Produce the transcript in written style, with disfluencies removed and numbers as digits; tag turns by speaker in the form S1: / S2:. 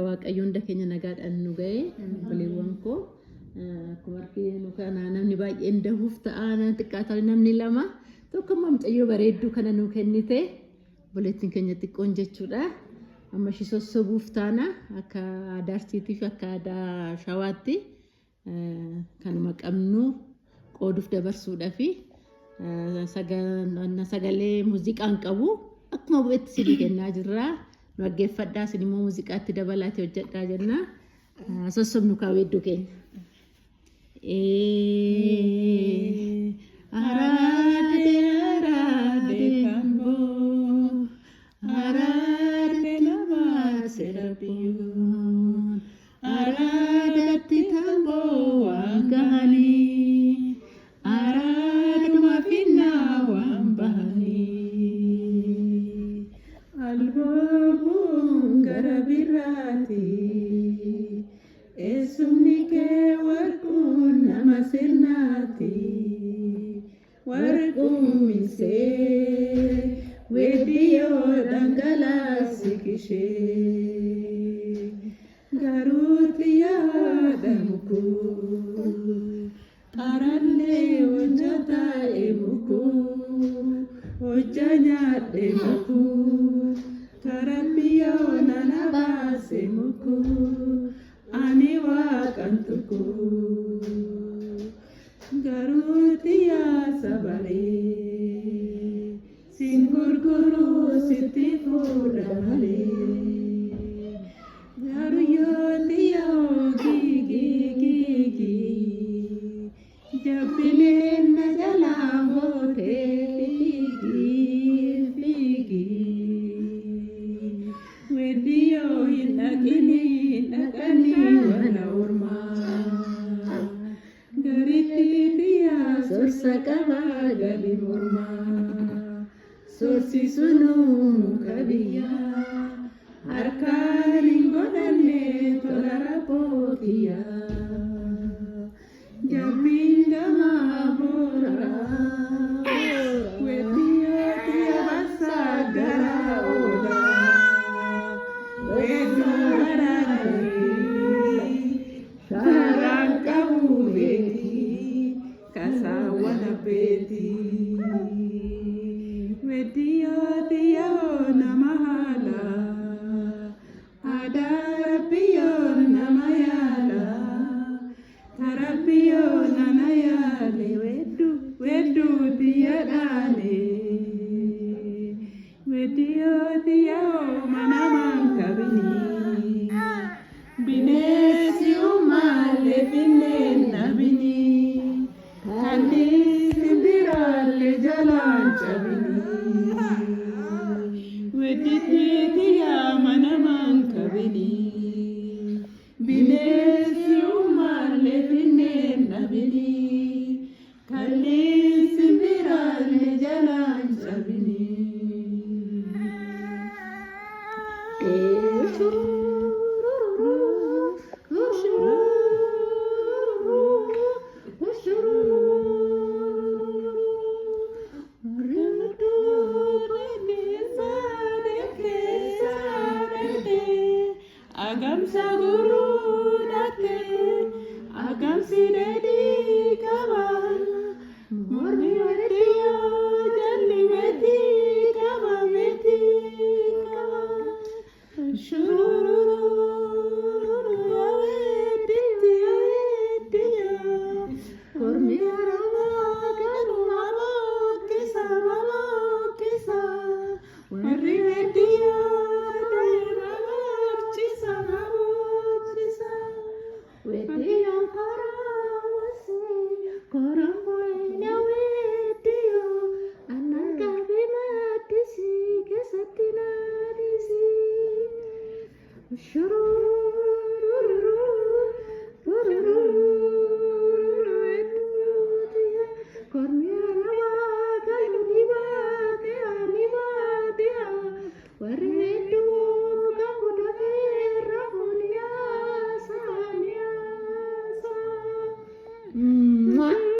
S1: waaqayyoon dakeenya nagaadhaan nu ga'e buleewwan koo akkuma arginu kana namni baay'een dahuuf ta'an xiqqaataa namni lama tokko mamcayyoo bareedduu kana nu kennite buleettiin keenya xiqqoon jechuudha amma shi sossobuuf taana akka aadaa akka aadaa shawaatti kanuma qabnu qooduuf dabarsuudhaaf sagalee muuziqaan qabu akkuma bu'eetti sidii kennaa jirra dhaggeeffadhaa sin immoo muuziqaatti dabalaatee hojjedhaa jenna sossobnu kaawwedduu keenya arade kambo arade lama serapiyun arade kambo wangani arade mafina wambani album garabirati esumnike warkun namasirnati warkumise wediyo dangalaasikishe garutiya damuku arande wajata emuku wajanya emuku karabiyo nanabase muku aniwa kantuku garutiya sabare singurguru sitifu damale garuyotiya gigi jabile najala hote figi wediyo inakini wana urma garitiya sorsakaba gabi urma sorsi sunu kabiya arkanin godane tolarapotiya jabindama bora wediyo tiya basa gara oda wedu Wediyo diyo namahala adarapiyo namayala tarapiyo nanayale wedu diyo dale wediyo diyo manaman kabini binesi umale binen nabini kandi sindirale jalan chabini weditiya manaman kabini binesi umale binen nabini kandi sindirale jalan chabini agam saguru date agam sidedi kawan murni wediyo